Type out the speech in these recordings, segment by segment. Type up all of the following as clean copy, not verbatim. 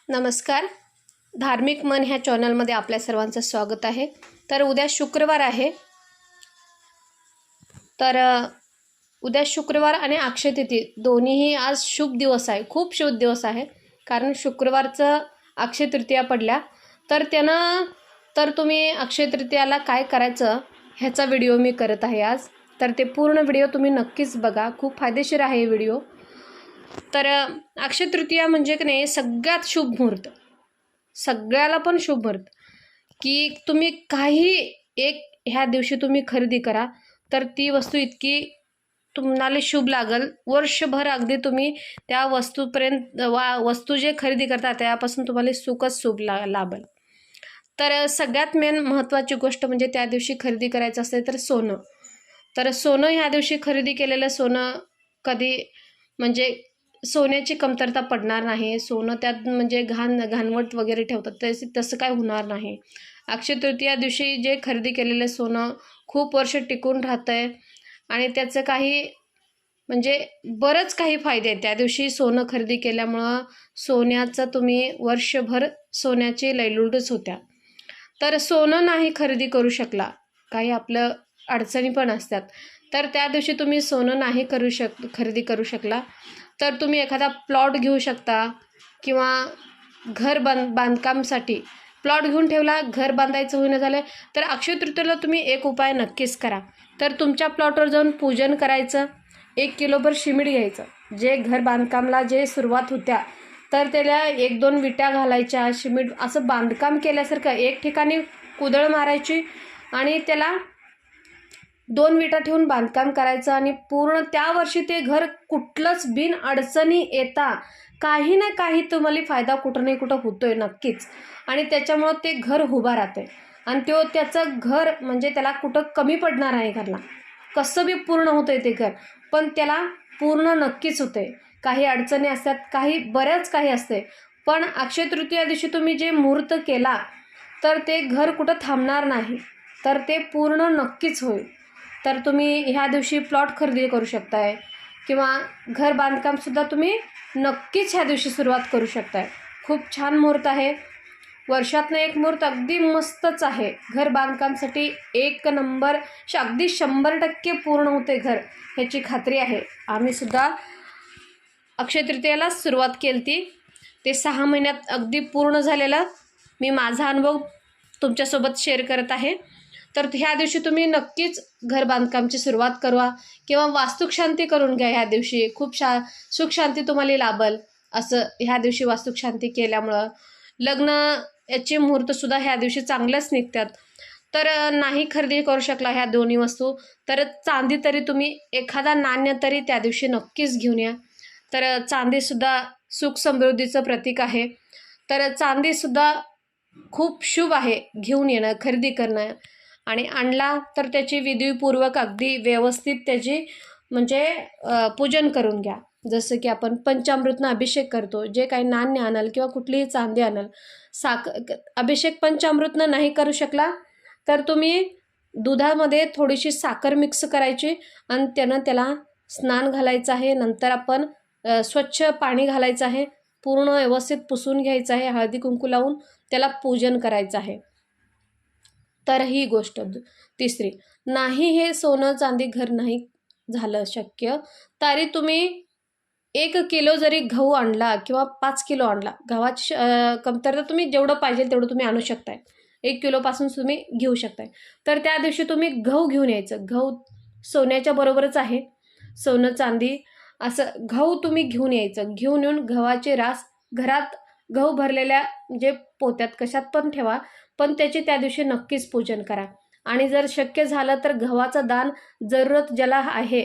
नमस्कार. धार्मिक मन ह्या चॅनलमध्ये आपल्या सर्वांचं स्वागत आहे. तर उद्या शुक्रवार आहे. तर उद्या शुक्रवार आणि अक्षय तिथी दोन्हीही आज शुभ दिवस आहे. खूप शुभ दिवस आहे. कारण शुक्रवारचं अक्षय तृतीया पडल्या. तर तुम्ही अक्षय तृतीयाला काय करायचं ह्याचा व्हिडिओ मी करत आहे आज. तर ते पूर्ण व्हिडिओ तुम्ही नक्कीच बघा. खूप फायदेशीर आहे हे व्हिडिओ. तर अक्षय तृतीया म्हणजे की नाही सगळ्यात शुभ मुहूर्त, सगळ्याला पण शुभ मुहूर्त, की तुम्ही काही एक ह्या दिवशी तुम्ही खरेदी करा तर ती वस्तू इतकी तुम्हाला शुभ लागल. वर्षभर अगदी तुम्ही त्या वस्तूपर्यंत वस्तू जे खरेदी करता त्यापासून तुम्हाला सुखच शुभ लाभल. तर सगळ्यात मेन महत्त्वाची गोष्ट म्हणजे त्या दिवशी खरेदी करायचं असेल तर सोनं. तर सोनं ह्या दिवशी खरेदी केलेलं सोनं कधी म्हणजे सोन्याची कमतरता पडणार नाही. सोनं त्यात म्हणजे घाणवट वगैरे ठेवतात तसं काय होणार नाही. अक्षय तृतीया दिवशी जे खरेदी केलेलं सोनं खूप वर्ष टिकून राहतं आहे आणि त्याचं काही म्हणजे बरंच काही फायदे आहेत. त्या दिवशी सोनं खरेदी केल्यामुळं सोन्याचं तुम्ही वर्षभर सोन्याची लयलूटच होत्या. तर सोनं नाही खरेदी करू शकला, काही आपलं अडचणी पण असतात, तर त्या दिवशी तुम्ही सोनं नाही खरेदी करू शकला तर तुम्ही एखादा प्लॉट घेऊ शकता किंवा घर बांधकामसाठी प्लॉट घेऊन ठेवला, घर बांधायचं होईना झालं तर अक्षय तृतीयेला तुम्ही एक उपाय नक्कीच करा. तर तुमच्या प्लॉटवर जाऊन पूजन करायचं. 1 किलोभर सिमेंट घ्यायचं. जे घर बांधकामला जे सुरुवात होत्या तर त्याला 1-2 विटा घालायच्या. सिमेंट असं बांधकाम केल्यासारखं एक ठिकाणी कुदळ मारायची आणि त्याला 2 विटा ठेवून बांधकाम करायचं आणि पूर्ण त्या वर्षी ते घर कुठलंच बिन अडचणी येता काही ना काही तुम्हाला फायदा कुठं नाही कुठं होतोय नक्कीच. आणि त्याच्यामुळं ते घर उभा राहते आणि त्याचं घर म्हणजे त्याला कुठं कमी पडणार आहे. घरला कसं बी पूर्ण होतंय ते घर, पण त्याला पूर्ण नक्कीच होते. काही अडचणी असतात, बऱ्याच काही असते, पण अक्षय तृतीया दिवशी तुम्ही जे मुहूर्त केला तर ते घर कुठं थांबणार नाही, तर ते पूर्ण नक्कीच होईल. तर तुम्ही ह्या दिवशी प्लॉट खरेदी करू शकताय किंवा घर बांधकामसुद्धा तुम्ही नक्कीच ह्या दिवशी सुरुवात करू शकताय. खूप छान मुहूर्त आहे. वर्षातनं एक मुहूर्त अगदी मस्तच आहे. घर बांधकामसाठी एक नंबर, अगदी 100% पूर्ण होते घर, ह्याची खात्री आहे. आम्हीसुद्धा अक्षय तृतीयाला सुरुवात केली ती, ते 6 महिन्यात अगदी पूर्ण झालेलं. मी माझा अनुभव तुमच्यासोबत शेअर करत आहे. तर ह्या दिवशी तुम्ही नक्कीच घर बांधकामची सुरुवात करा किंवा वास्तुशांती करून घ्या. ह्या दिवशी खूप सुखशांती तुम्हाला लाभल. असं ह्या दिवशी वास्तुशांती केल्यामुळं लग्न याचे मुहूर्तसुद्धा ह्या दिवशी चांगलंच निघतात. तर नाही खरेदी करू शकला ह्या दोन्ही वस्तू तर चांदी तरी तुम्ही एखादा नाण्य तरी त्या दिवशी नक्कीच घेऊन या. तर चांदीसुद्धा सुख समृद्धीचं प्रतीक आहे. तर चांदीसुद्धा खूप शुभ आहे घेऊन येणं, खरेदी करणं. आणि आणला तर त्याची विधीपूर्वक अगदी व्यवस्थित त्याची म्हणजे पूजन करून घ्या. जसं की आपण पंचामृतनं अभिषेक करतो, जे काही नाण्य आणाल किंवा कुठलीही चांदी आणाल, अभिषेक पंचामृतनं नाही करू शकला तर तुम्ही दुधामध्ये थोडीशी साखर मिक्स करायची आणि त्याला स्नान घालायचं आहे. नंतर आपण स्वच्छ पाणी घालायचं आहे, पूर्ण व्यवस्थित पुसून घ्यायचं आहे, हळदी कुंकू लावून त्याला पूजन करायचं आहे. तर ही गोष्ट तिसरी, नाही हे सोनं चांदी घर नाही झालं शक्य तरी तुम्ही 1 किलो जरी गहू आणला किंवा 5 किलो आणला, गव्हाची कमतरता तुम्ही जेवढं पाहिजे तेवढं तुम्ही आणू शकताय. 1 किलोपासून तुम्ही घेऊ शकताय. तर त्या दिवशी तुम्ही गहू घेऊन यायचं. गहू सोन्याच्या बरोबरच आहे. सोनं चांदी असं गहू तुम्ही घेऊन यायचं. घेऊन येऊन गव्हाचे रास घरात गहू भरलेल्या म्हणजे पोत्यात कशात पण ठेवा, पण त्याची त्या दिवशी नक्कीच पूजन करा. आणि जर शक्य झालं तर गव्हाचं दान जरूरत ज्याला आहे,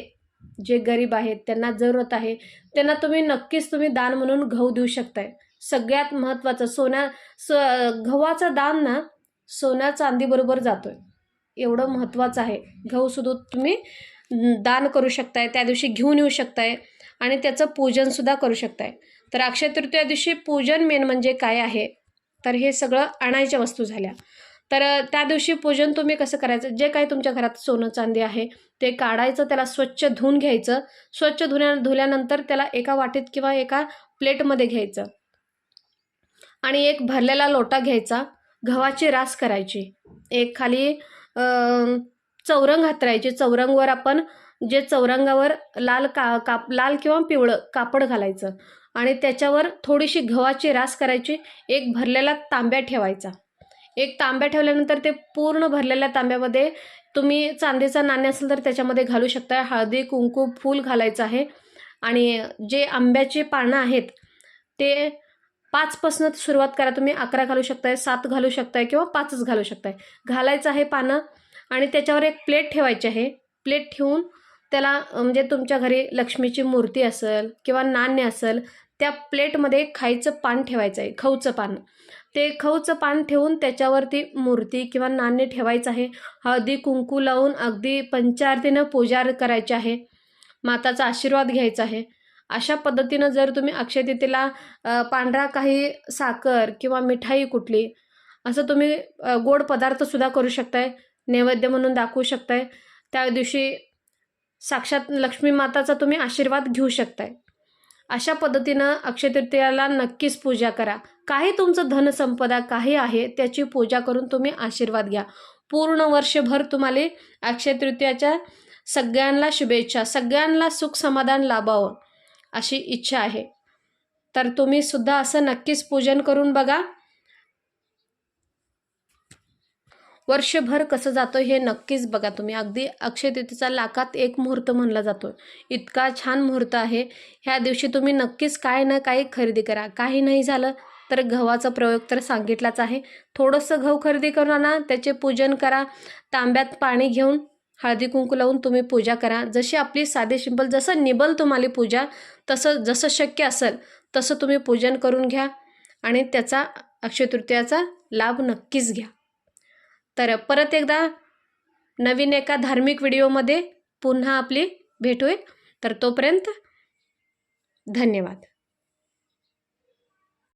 जे गरीब आहेत त्यांना जरूरत आहे, त्यांना तुम्ही नक्कीच दान म्हणून गहू देऊ शकताय. सगळ्यात महत्त्वाचं गव्हाचं दान ना सोन्या चांदीबरोबर जातोय, एवढं महत्त्वाचं आहे. गहूसुद्धा तुम्ही दान करू शकताय, त्या दिवशी घेऊन येऊ शकताय आणि त्याचं पूजनसुद्धा करू शकताय. तर अक्षय तृतीया दिवशी पूजन मेन म्हणजे काय आहे, तर हे सगळं आणायच्या वस्तू झाल्या. तर त्या दिवशी पूजन तुम्ही कसं करायचं, जे काही तुमच्या घरात सोनं चांदी आहे ते काढायचं, त्याला स्वच्छ धुवून घ्यायचं. स्वच्छ धुल्यानंतर त्याला एका वाटीत किंवा एका प्लेटमध्ये घ्यायचं आणि एक भरलेला लोटा घ्यायचा, गव्हाची रास करायची, एक खाली चौरंग हातरायची, चौरंगवर आपण जे चौरंगावर लाल किंवा पिवळं कापड घालायचं आणि त्याच्यावर थोडीशी गव्हाची रास करायची, एक भरलेला तांब्या ठेवायचा. एक तांब्या ठेवल्यानंतर ते पूर्ण भरलेल्या तांब्यामध्ये तुम्ही चांदीचा नाणे असेल तर त्याच्यामध्ये घालू शकता. हळदी कुंकू फूल घालायचं आहे आणि जे आंब्याची पानं आहेत ते 5पासून सुरुवात करा. तुम्ही 11 घालू शकताय, 7 घालू शकताय किंवा 5च घालू शकताय. घालायचं आहे पानं आणि त्याच्यावर एक प्लेट ठेवायची आहे. प्लेट ठेवून त्याला म्हणजे तुमच्या घरी लक्ष्मीची मूर्ती असेल किंवा नाणे असेल, त्या प्लेटमध्ये खायचं पान ठेवायचं आहे, खऊचं पान. ते खऊचं पान ठेवून त्याच्यावरती मूर्ती किंवा नाणे ठेवायचं आहे. हळदी कुंकू लावून अगदी पंचारतीनं पूजा करायची आहे, माताचा आशीर्वाद घ्यायचा आहे. अशा पद्धतीनं जर तुम्ही अक्षय तृतीयेला पांढरा काही साखर किंवा मिठाई कुठली असं तुम्ही गोड पदार्थसुद्धा करू शकताय, नैवेद्य म्हणून दाखवू शकताय. त्या दिवशी साक्षात लक्ष्मी माताचा तुम्ही आशीर्वाद घेऊ शकताय. अशा पद्धतीनं अक्षय तृतीयेला नक्कीच पूजा करा. काही तुमचं धनसंपदा काही आहे त्याची पूजा करून तुम्ही आशीर्वाद घ्या. पूर्ण वर्षभर तुम्हाला अक्षय तृतीयाच्या सगळ्यांना शुभेच्छा, सगळ्यांना सुख समाधान लाभावं अशी इच्छा आहे. तर तुम्ही सुद्धा असं नक्कीच पूजन करून बघा. वर्षभर कसं जातं हे नक्कीच बघा तुम्ही. अगदी अक्षय तृतीयेचा लाखात एक मुहूर्त म्हणला जातो, इतका छान मुहूर्त आहे. ह्या दिवशी तुम्ही नक्कीच काय ना काही खरेदी करा. काही नाही झालं तर गव्हाचा प्रयोग तर सांगितलाच आहे. थोडंसं गहू खरेदी करून आणा, त्याचे पूजन करा. तांब्यात पाणी घेऊन हळदी कुंकू लावून तुम्ही पूजा करा. जशी आपली साधी सिंपल जसं निबल तुम्हाला पूजा, तसं जसं शक्य असेल तसं तुम्ही पूजन करून घ्या आणि त्याचा अक्षय तृतीयाचा लाभ नक्कीच घ्या. तर परत एकदा नवीन एका धार्मिक व्हिडिओमध्ये पुन्हा आपली भेट होईल. तर तोपर्यंत धन्यवाद.